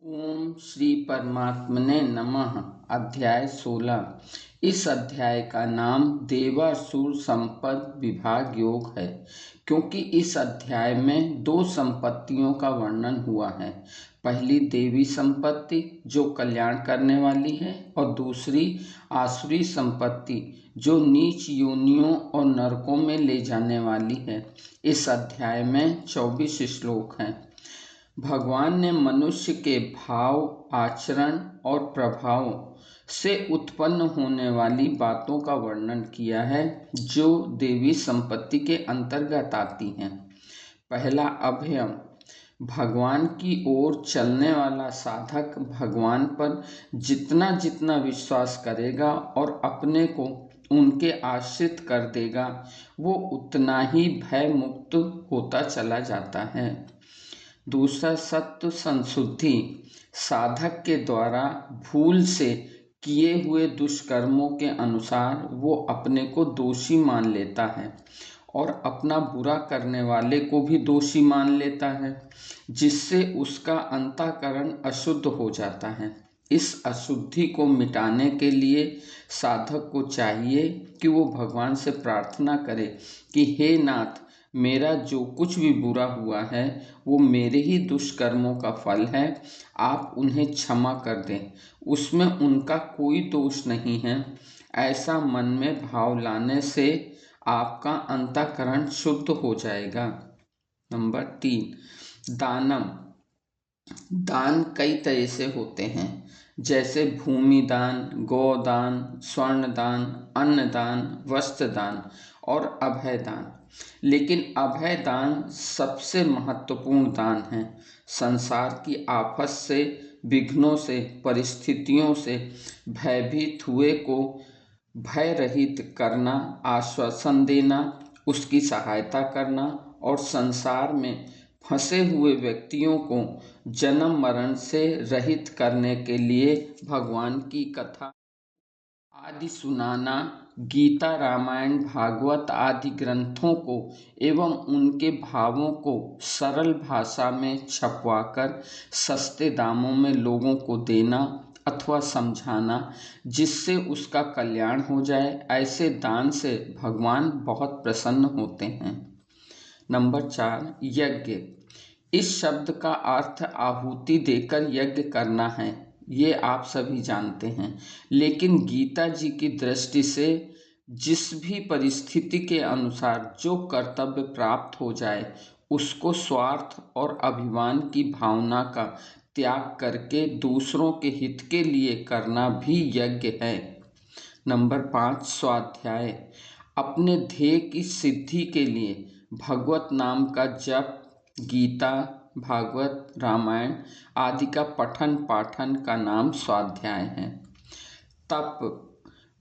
ओम श्री परमात्मने नमः। अध्याय 16। इस अध्याय का नाम देवासुर संपद विभाग योग है, क्योंकि इस अध्याय में दो संपत्तियों का वर्णन हुआ है। पहली देवी संपत्ति जो कल्याण करने वाली है, और दूसरी आसुरी संपत्ति जो नीच योनियों और नरकों में ले जाने वाली है। इस अध्याय में 24 श्लोक हैं। भगवान ने मनुष्य के भाव, आचरण और प्रभाव से उत्पन्न होने वाली बातों का वर्णन किया है, जो देवी संपत्ति के अंतर्गत आती हैं। पहला, अभयम। भगवान की ओर चलने वाला साधक भगवान पर जितना जितना विश्वास करेगा और अपने को उनके आश्रित कर देगा, वो उतना ही भय मुक्त होता चला जाता है। दूसरा, सत्व संशुद्धि। साधक के द्वारा भूल से किए हुए दुष्कर्मों के अनुसार वो अपने को दोषी मान लेता है और अपना बुरा करने वाले को भी दोषी मान लेता है, जिससे उसका अंतःकरण अशुद्ध हो जाता है। इस अशुद्धि को मिटाने के लिए साधक को चाहिए कि वो भगवान से प्रार्थना करे कि हे नाथ, मेरा जो कुछ भी बुरा हुआ है वो मेरे ही दुष्कर्मों का फल है, आप उन्हें क्षमा कर दें, उसमें उनका कोई दोष नहीं है। ऐसा मन में भाव लाने से आपका अंतःकरण शुद्ध हो जाएगा। नंबर 3, दानम। दान कई तरह से होते हैं, जैसे भूमि दान, गोदान, स्वर्ण दान, अन्न दान, वस्त्र दान और अभय दान। लेकिन अभय दान सबसे महत्वपूर्ण दान है। संसार की आफत से, विघ्नों से, परिस्थितियों से भयभीत हुए को भय रहित करना, आश्वासन देना, उसकी सहायता करना और संसार में फंसे हुए व्यक्तियों को जन्म मरण से रहित करने के लिए भगवान की कथा आदि सुनाना, गीता, रामायण, भागवत आदि ग्रंथों को एवं उनके भावों को सरल भाषा में छपवाकर सस्ते दामों में लोगों को देना अथवा समझाना, जिससे उसका कल्याण हो जाए, ऐसे दान से भगवान बहुत प्रसन्न होते हैं। नंबर 4, यज्ञ। इस शब्द का अर्थ आहुति देकर यज्ञ करना है, ये आप सभी जानते हैं। लेकिन गीता जी की दृष्टि से जिस भी परिस्थिति के अनुसार जो कर्तव्य प्राप्त हो जाए, उसको स्वार्थ और अभिमान की भावना का त्याग करके दूसरों के हित के लिए करना भी यज्ञ है। नंबर 5, स्वाध्याय। अपने ध्येय की सिद्धि के लिए भगवत नाम का जप, गीता, भागवत, रामायण आदि का पठन पाठन का नाम स्वाध्याय है। तप।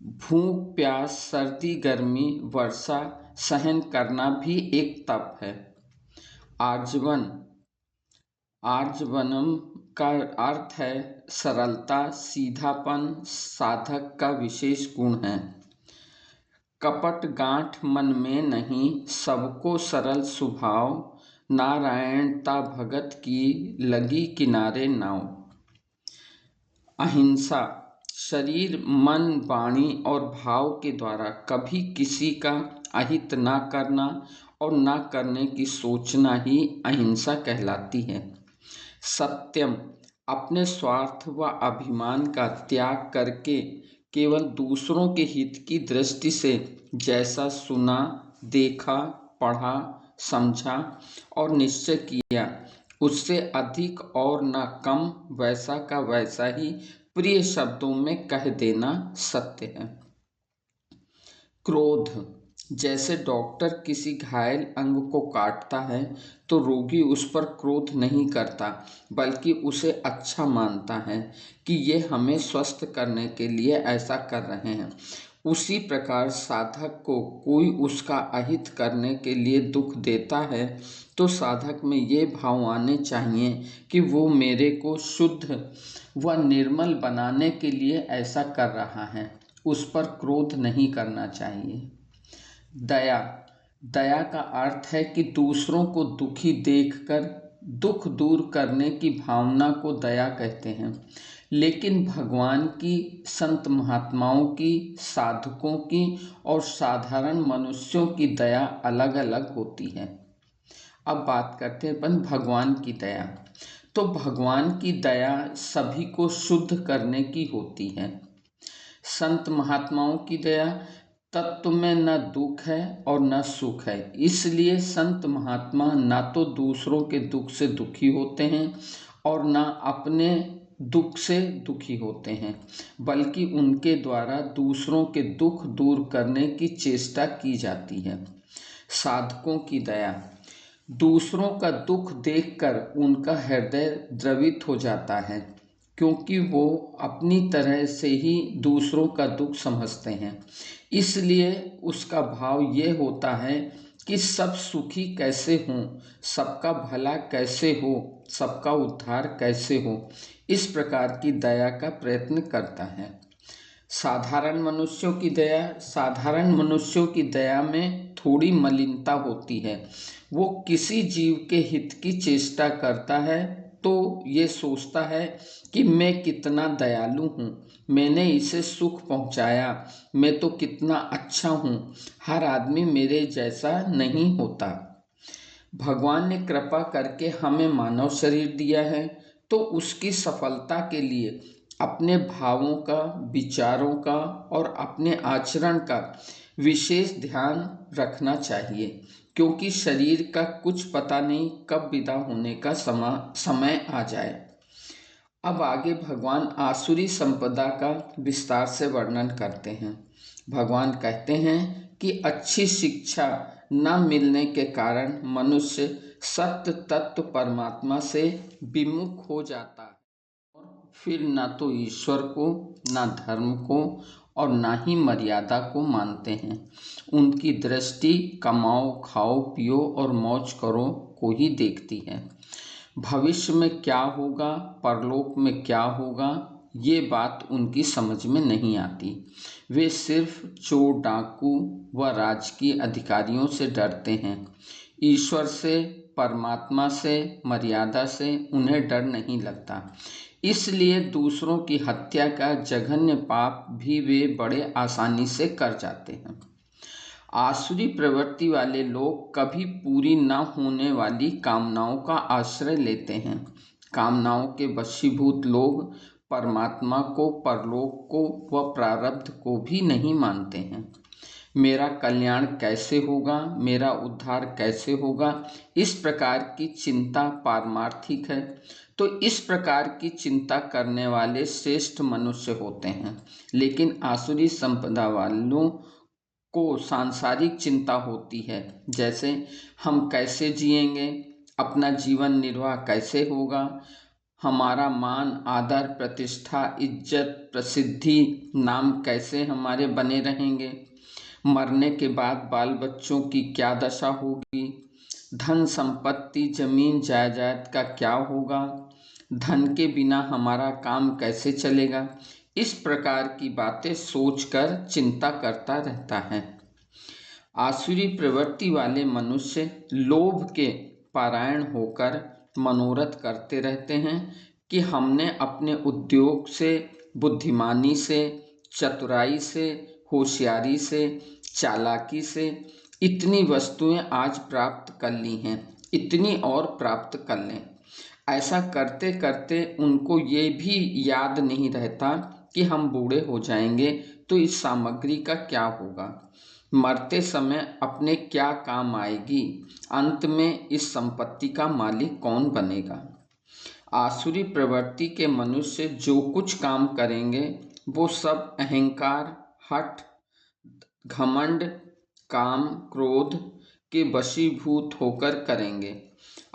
भूख प्यास, सर्दी गर्मी, वर्षा सहन करना भी एक तप है। आर्जवन। आर्जवनम का अर्थ है सरलता, सीधापन साधक का विशेष गुण है। कपट गांठ मन में नहीं, सबको सरल स्वभाव, नारायणता भगत की लगी किनारे नाव। अहिंसा। शरीर, मन, वाणी और भाव के द्वारा कभी किसी का अहित ना करना और ना करने की सोचना ही अहिंसा कहलाती है। सत्यम। अपने स्वार्थ व अभिमान का त्याग करके केवल दूसरों के हित की दृष्टि से जैसा सुना, देखा, पढ़ा, समझा और निश्चय किया, उससे अधिक और न कम, वैसा का वैसा ही प्रिय शब्दों में कह देना सत्य है। क्रोध। जैसे डॉक्टर किसी घायल अंग को काटता है तो रोगी उस पर क्रोध नहीं करता, बल्कि उसे अच्छा मानता है कि ये हमें स्वस्थ करने के लिए ऐसा कर रहे हैं। उसी प्रकार साधक को कोई उसका अहित करने के लिए दुख देता है तो साधक में ये भाव आने चाहिए कि वो मेरे को शुद्ध व निर्मल बनाने के लिए ऐसा कर रहा है, उस पर क्रोध नहीं करना चाहिए। दया। दया का अर्थ है कि दूसरों को दुखी देखकर दुख दूर करने की भावना को दया कहते हैं। लेकिन भगवान की, संत महात्माओं की, साधकों की और साधारण मनुष्यों की दया अलग अलग होती है। अब बात करते हैं अपन भगवान की दया। तो भगवान की दया सभी को शुद्ध करने की होती है। संत महात्माओं की दया, तत्व में न दुख है और न सुख है, इसलिए संत महात्मा ना तो दूसरों के दुख से दुखी होते हैं और ना अपने दुख से दुखी होते हैं, बल्कि उनके द्वारा दूसरों के दुख दूर करने की चेष्टा की जाती है। साधकों की दया, दूसरों का दुख देखकर उनका हृदय द्रवित हो जाता है, क्योंकि वो अपनी तरह से ही दूसरों का दुख समझते हैं। इसलिए उसका भाव ये होता है कि सब सुखी कैसे हों, सबका भला कैसे हो, सबका उद्धार कैसे हो, इस प्रकार की दया का प्रयत्न करता है। साधारण मनुष्यों की दया, साधारण मनुष्यों की दया में थोड़ी मलिनता होती है। वो किसी जीव के हित की चेष्टा करता है तो ये सोचता है कि मैं कितना दयालु हूँ, मैंने इसे सुख पहुँचाया, मैं तो कितना अच्छा हूँ, हर आदमी मेरे जैसा नहीं होता। भगवान ने कृपा करके हमें मानव शरीर दिया है, तो उसकी सफलता के लिए अपने भावों का, विचारों का और अपने आचरण का विशेष ध्यान रखना चाहिए, क्योंकि शरीर का कुछ पता नहीं कब विदा होने का समय आ जाए। अब आगे भगवान आसुरी संपदा का विस्तार से वर्णन करते हैं। भगवान कहते हैं कि अच्छी शिक्षा न मिलने के कारण मनुष्य सत्य तत्व परमात्मा से विमुख हो जाता है और फिर ना तो ईश्वर को, ना धर्म को और ना ही मर्यादा को मानते हैं। उनकी दृष्टि कमाओ, खाओ, पियो और मौज करो को ही देखती है। भविष्य में क्या होगा, परलोक में क्या होगा, ये बात उनकी समझ में नहीं आती। वे सिर्फ चोर, डाकू व राजकीय अधिकारियों से डरते हैं। ईश्वर से, परमात्मा से, मर्यादा से उन्हें डर नहीं लगता। इसलिए दूसरों की हत्या का जघन्य पाप भी वे बड़े आसानी से कर जाते हैं। आसुरी प्रवृत्ति वाले लोग कभी पूरी न होने वाली कामनाओं का आश्रय लेते हैं। कामनाओं के वशीभूत लोग परमात्मा को, परलोक को व प्रारब्ध को भी नहीं मानते हैं। मेरा कल्याण कैसे होगा, मेरा उद्धार कैसे होगा, इस प्रकार की चिंता पारमार्थिक है। तो इस प्रकार की चिंता करने वाले श्रेष्ठ मनुष्य होते हैं। लेकिन आसुरी संपदा वालों को सांसारिक चिंता होती है, जैसे हम कैसे जिएंगे, अपना जीवन निर्वाह कैसे होगा, हमारा मान, आदर, प्रतिष्ठा, इज्जत, प्रसिद्धि, नाम कैसे हमारे बने रहेंगे, मरने के बाद बाल बच्चों की क्या दशा होगी, धन संपत्ति, जमीन जायदाद का क्या होगा, धन के बिना हमारा काम कैसे चलेगा। इस प्रकार की बातें सोचकर चिंता करता रहता है। आसुरी प्रवृत्ति वाले मनुष्य लोभ के पारायण होकर मनोरथ करते रहते हैं कि हमने अपने उद्योग से, बुद्धिमानी से, चतुराई से, होशियारी से, चालाकी से इतनी वस्तुएं आज प्राप्त कर ली हैं, इतनी और प्राप्त कर लें। ऐसा करते करते उनको ये भी याद नहीं रहता कि हम बूढ़े हो जाएंगे तो इस सामग्री का क्या होगा, मरते समय अपने क्या काम आएगी, अंत में इस संपत्ति का मालिक कौन बनेगा। आसुरी प्रवृत्ति के मनुष्य जो कुछ काम करेंगे वो सब अहंकार, हठ, घमंड, काम, क्रोध के वशीभूत होकर करेंगे।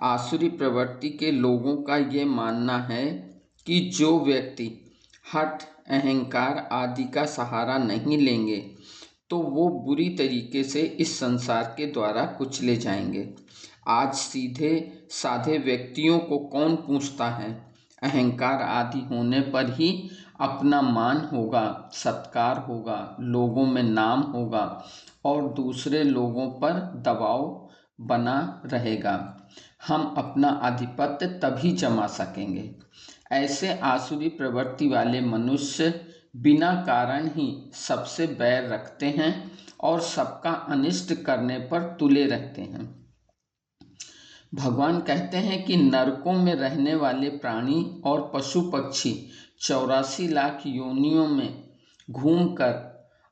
आसुरी प्रवृत्ति के लोगों का ये मानना है कि जो व्यक्ति हठ, अहंकार आदि का सहारा नहीं लेंगे तो वो बुरी तरीके से इस संसार के द्वारा कुचले जाएंगे। आज सीधे साधे व्यक्तियों को कौन पूछता है, अहंकार आदि होने पर ही अपना मान होगा, सत्कार होगा, लोगों में नाम होगा और दूसरे लोगों पर दबाव बना रहेगा। हम अपना आधिपत्य तभी जमा सकेंगे। ऐसे आसुरी प्रवृत्ति वाले मनुष्य बिना कारण ही सबसे बैर रखते हैं और सबका अनिष्ट करने पर तुले रहते हैं। भगवान कहते हैं कि नरकों में रहने वाले प्राणी और पशु पक्षी 84 लाख योनियों में घूमकर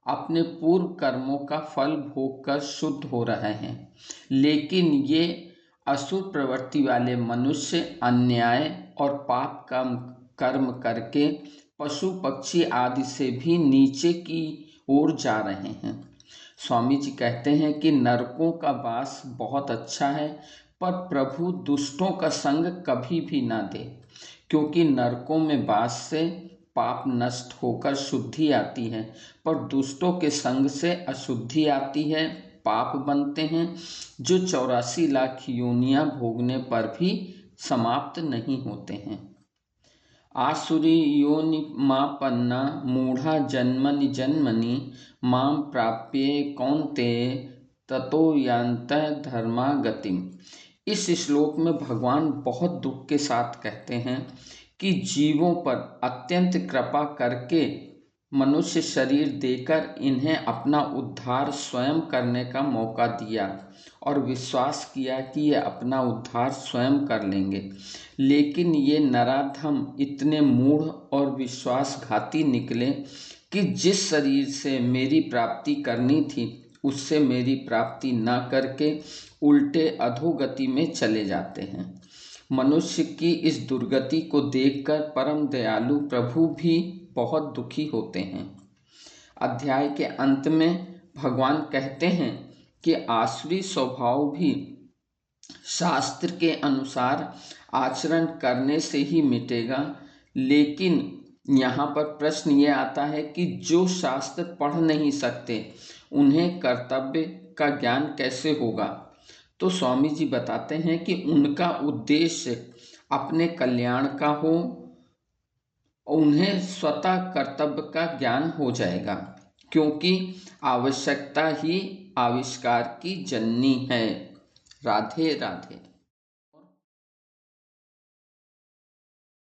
अपने पूर्व कर्मों का फल भोगकर शुद्ध हो रहे हैं, लेकिन ये असुर प्रवृत्ति वाले मनुष्य अन्याय और पाप का कर्म करके पशु पक्षी आदि से भी नीचे की ओर जा रहे हैं। स्वामी जी कहते हैं कि नरकों का वास बहुत अच्छा है, पर प्रभु दुष्टों का संग कभी भी ना दे, क्योंकि नरकों में वास से पाप नष्ट होकर शुद्धि आती है, पर दुष्टों के संग से अशुद्धि आती है, पाप बनते हैं, जो 84 लाख योनियां भोगने पर भी समाप्त नहीं होते हैं। आसुरी योनिमापन्ना मूढ़ा जन्मनि जन्मनि मां प्राप्ये कौन्तेय ततो यान्तः धर्मागतिम्। इस श्लोक में भगवान बहुत दुख के साथ कहते हैं कि जीवों पर अत्यंत कृपा करके मनुष्य शरीर देकर इन्हें अपना उद्धार स्वयं करने का मौका दिया और विश्वास किया कि ये अपना उद्धार स्वयं कर लेंगे, लेकिन ये नराधम इतने मूढ़ और विश्वासघाती निकले कि जिस शरीर से मेरी प्राप्ति करनी थी उससे मेरी प्राप्ति न करके उल्टे अधोगति में चले जाते हैं। मनुष्य की इस दुर्गति को देखकर परम दयालु प्रभु भी बहुत दुखी होते हैं। अध्याय के अंत में भगवान कहते हैं कि आसुरी स्वभाव भी शास्त्र के अनुसार आचरण करने से ही मिटेगा, लेकिन यहाँ पर प्रश्न ये आता है कि जो शास्त्र पढ़ नहीं सकते उन्हें कर्तव्य का ज्ञान कैसे होगा। तो स्वामी जी बताते हैं कि उनका उद्देश्य अपने कल्याण का हो, उन्हें स्वतः कर्तव्य का ज्ञान हो जाएगा, क्योंकि आवश्यकता ही आविष्कार की जननी है। राधे राधे।